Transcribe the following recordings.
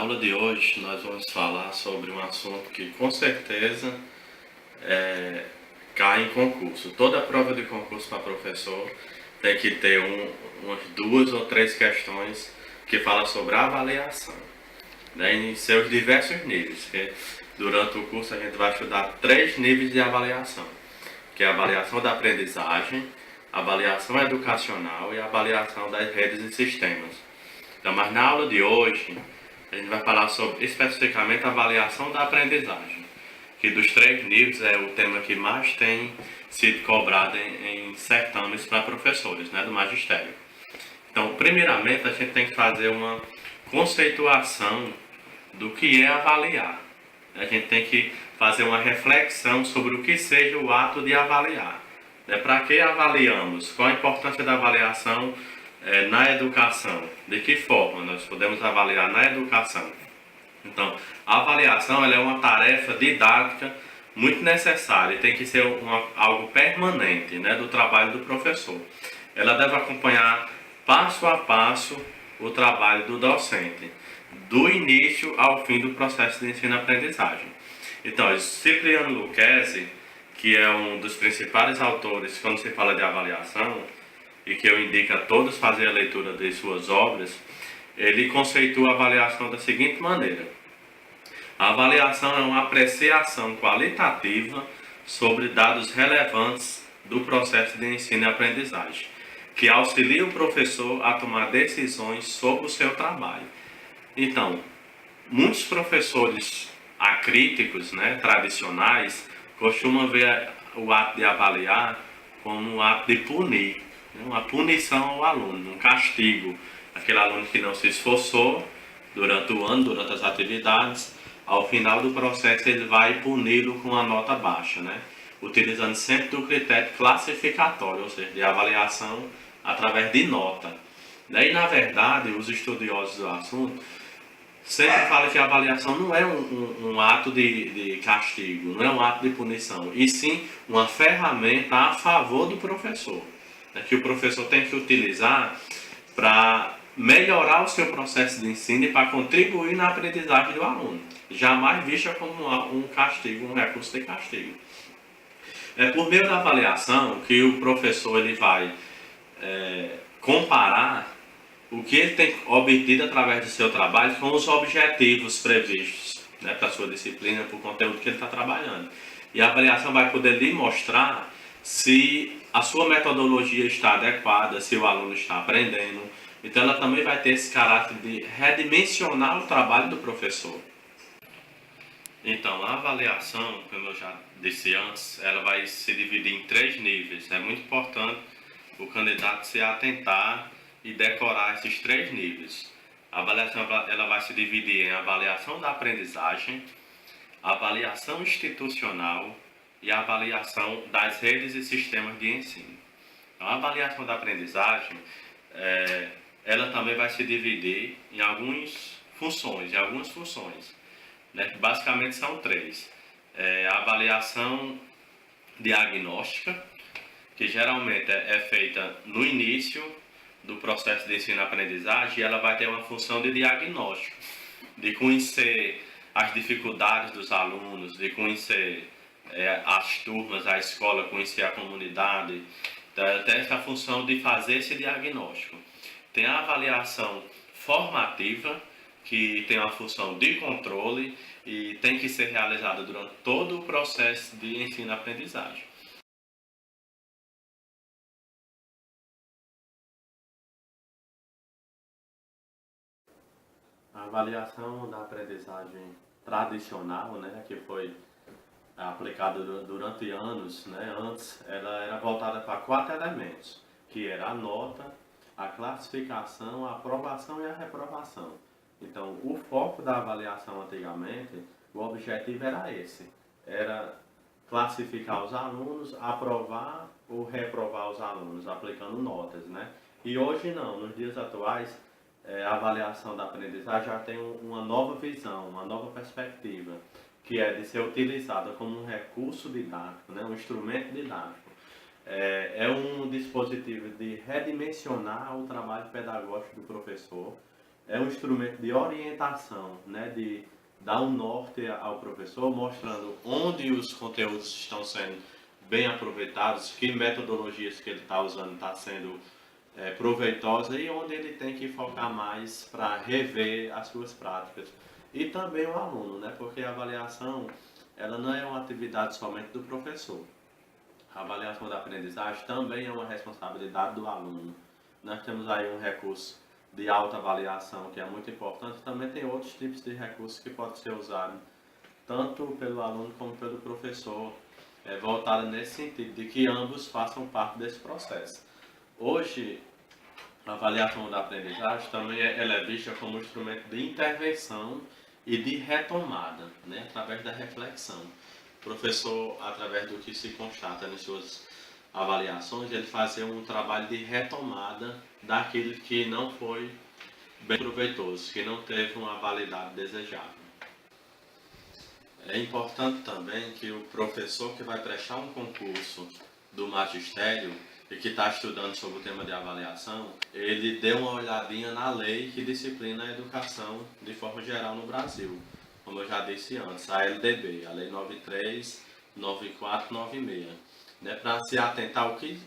aula de hoje nós vamos falar sobre um assunto que com certeza cai em concurso. Toda prova de concurso para professor tem que ter umas duas ou três questões que falam sobre a avaliação, né, em seus diversos níveis. Que durante o curso a gente vai estudar três níveis de avaliação, que é a avaliação da aprendizagem, a avaliação educacional e a avaliação das redes e sistemas. Então, mas na aula de hoje a gente vai falar sobre especificamente a avaliação da aprendizagem, que dos três níveis é o tema que mais tem sido cobrado em certames para professores, né, do magistério. Então, primeiramente, a gente tem que fazer uma conceituação do que é avaliar. A gente tem que fazer uma reflexão sobre o que seja o ato de avaliar. Para que avaliamos? Qual a importância da avaliação na educação? De que forma nós podemos avaliar na educação? Então, a avaliação ela é uma tarefa didática muito necessária e tem que ser algo permanente, né, do trabalho do professor. Ela deve acompanhar passo a passo o trabalho do docente, do início ao fim do processo de ensino-aprendizagem. Então, Cipriano Lucchesi, que é um dos principais autores quando se fala de avaliação, e que eu indico a todos fazer a leitura de suas obras, ele conceitua a avaliação da seguinte maneira: a avaliação é uma apreciação qualitativa sobre dados relevantes do processo de ensino e aprendizagem, que auxilia o professor a tomar decisões sobre o seu trabalho. Então, muitos professores acríticos, né, tradicionais, costumam ver o ato de avaliar como um ato de punir, né, uma punição ao aluno, um castigo. Aquele aluno que não se esforçou durante o ano, durante as atividades, ao final do processo ele vai puni-lo com uma nota baixa, né, utilizando sempre do critério classificatório, ou seja, de avaliação através de nota. Daí, na verdade, os estudiosos do assunto sempre falam que a avaliação não é um ato de castigo, não é um ato de punição, e sim uma ferramenta a favor do professor, né, que o professor tem que utilizar para melhorar o seu processo de ensino e para contribuir na aprendizagem do aluno, jamais vista como um castigo, um recurso de castigo. É por meio da avaliação que o professor ele vai comparar o que ele tem obtido através do seu trabalho com os objetivos previstos, né, para a sua disciplina, para o conteúdo que ele está trabalhando. E a avaliação vai poder lhe mostrar se a sua metodologia está adequada, se o aluno está aprendendo. Então ela também vai ter esse caráter de redimensionar o trabalho do professor. Então, a avaliação, como eu já disse antes, ela vai se dividir em três níveis. É muito importante o candidato se atentar e decorar esses três níveis. A avaliação ela vai se dividir em avaliação da aprendizagem, avaliação institucional e a avaliação das redes e sistemas de ensino. Então, a avaliação da aprendizagem, ela também vai se dividir em algumas funções, né, que basicamente são três. A avaliação diagnóstica, que geralmente é feita no início do processo de ensino-aprendizagem, e ela vai ter uma função de diagnóstico, de conhecer as dificuldades dos alunos, de conhecer as turmas, a escola, conhecer a comunidade. Então, ela tem essa função de fazer esse diagnóstico. Tem a avaliação formativa, que tem uma função de controle e tem que ser realizada durante todo o processo de ensino-aprendizagem. A avaliação da aprendizagem tradicional, né, que foi aplicada durante anos, né, antes ela era voltada para quatro elementos, que era a nota, a classificação, a aprovação e a reprovação. Então, o foco da avaliação antigamente, o objetivo era esse, era classificar os alunos, aprovar ou reprovar os alunos, aplicando notas, né? E hoje não, nos dias atuais, a avaliação da aprendizagem já tem uma nova visão, uma nova perspectiva, que é de ser utilizada como um recurso didático, né? Um instrumento didático. Um dispositivo de redimensionar o trabalho pedagógico do professor é um instrumento de orientação, né, de dar um norte ao professor, mostrando onde os conteúdos estão sendo bem aproveitados, que metodologias que ele está usando está sendo proveitosa e onde ele tem que focar mais para rever as suas práticas. E também o aluno, né, porque a avaliação ela não é uma atividade somente do professor. A avaliação da aprendizagem também é uma responsabilidade do aluno. Nós temos aí um recurso de autoavaliação que é muito importante, também tem outros tipos de recursos que podem ser usados tanto pelo aluno como pelo professor, voltado nesse sentido, de que ambos façam parte desse processo. Hoje, a avaliação da aprendizagem também ela é vista como um instrumento de intervenção e de retomada, né, através da reflexão. O professor, através do que se constata nas suas avaliações, ele fazer um trabalho de retomada daquilo que não foi bem proveitoso, que não teve uma validade desejada. É importante também que o professor que vai prestar um concurso do magistério e que está estudando sobre o tema de avaliação, ele dê uma olhadinha na lei que disciplina a educação de forma geral no Brasil. Como eu já disse antes, a LDB, a Lei 93/94/96, né, para se atentar ao que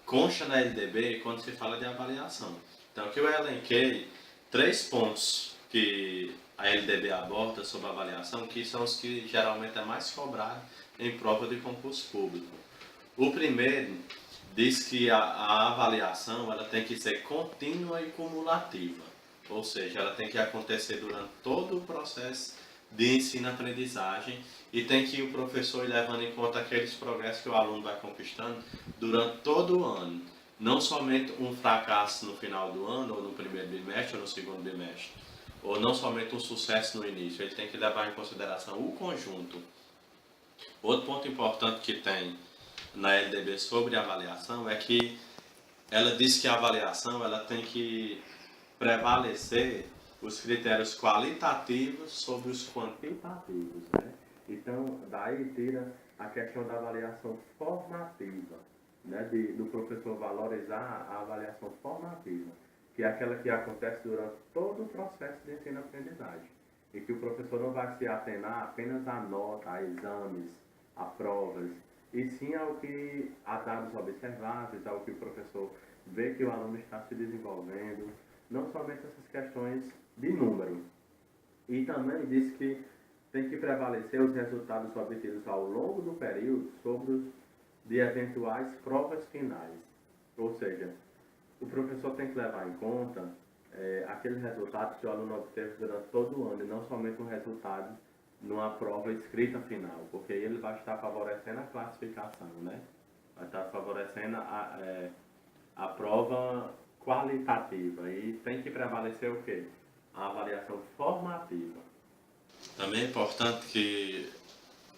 consta na LDB quando se fala de avaliação. Então, aqui eu elenquei 3 pontos que a LDB aborda sobre avaliação, que são os que geralmente é mais cobrado em prova de concurso público. O primeiro diz que a avaliação ela tem que ser contínua e cumulativa, ou seja, ela tem que acontecer durante todo o processo de ensino-aprendizagem e tem que o professor ir levando em conta aqueles progressos que o aluno vai conquistando durante todo o ano. Não somente um fracasso no final do ano, ou no primeiro bimestre, ou no segundo bimestre, ou não somente um sucesso no início, ele tem que levar em consideração o conjunto. Outro ponto importante que tem na LDB sobre a avaliação é que ela diz que a avaliação ela tem que prevalecer os critérios qualitativos sobre os quantitativos, né? Então, daí tira a questão da avaliação formativa, né? Do professor valorizar a avaliação formativa, que é aquela que acontece durante todo o processo de ensino-aprendizagem, e que o professor não vai se atenar apenas à nota, a exames, a provas, e sim ao que a dados observáveis, ao que o professor vê que o aluno está se desenvolvendo, não somente essas questões de número. E também diz que tem que prevalecer os resultados obtidos ao longo do período sobre os de eventuais provas finais. Ou seja, o professor tem que levar em conta aqueles resultados que o aluno obteve durante todo o ano, e não somente um resultado numa prova escrita final, porque ele vai estar favorecendo a classificação, né? Vai estar favorecendo a prova qualitativa, e tem que prevalecer o quê? A avaliação formativa. Também é importante que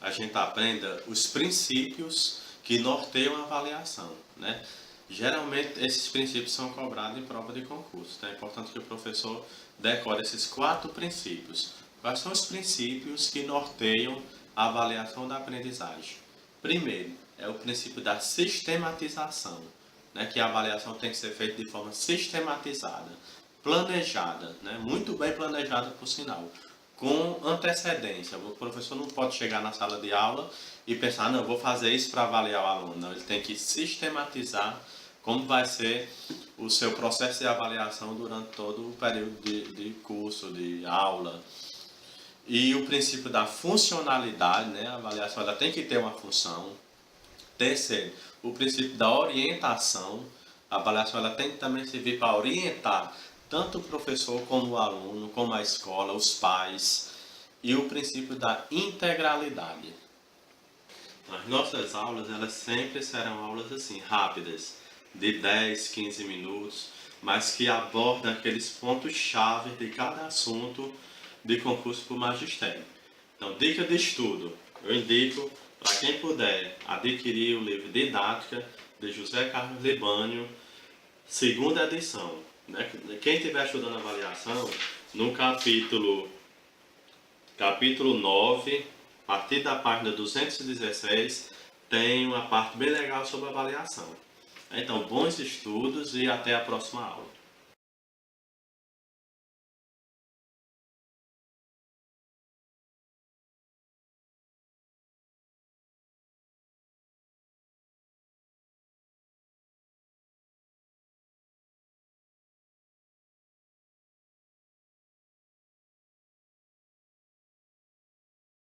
a gente aprenda os princípios que norteiam a avaliação, né? Geralmente esses princípios são cobrados em prova de concurso, então é importante que o professor decore esses 4 princípios. Quais são os princípios que norteiam a avaliação da aprendizagem? Primeiro, é o princípio da sistematização, né, que a avaliação tem que ser feita de forma sistematizada, planejada, né, muito bem planejada por sinal, com antecedência. O professor não pode chegar na sala de aula e pensar, não, vou fazer isso para avaliar o aluno. Não, ele tem que sistematizar como vai ser o seu processo de avaliação durante todo o período de curso, de aula. E o princípio da funcionalidade, né? A avaliação ela tem que ter uma função. Terceiro, o princípio da orientação. A avaliação ela tem que também servir para orientar tanto o professor como o aluno, como a escola, os pais. E o princípio da integralidade. As nossas aulas elas sempre serão aulas assim, rápidas, de 10, 15 minutos, mas que abordam aqueles pontos-chave de cada assunto de concurso para o magistério. Então, dica de estudo. Eu indico, para quem puder, adquirir o livro Didática, de José Carlos Libânio, segunda edição. Né? Quem estiver estudando avaliação, no capítulo 9, a partir da página 216, tem uma parte bem legal sobre avaliação. Então, bons estudos e até a próxima aula.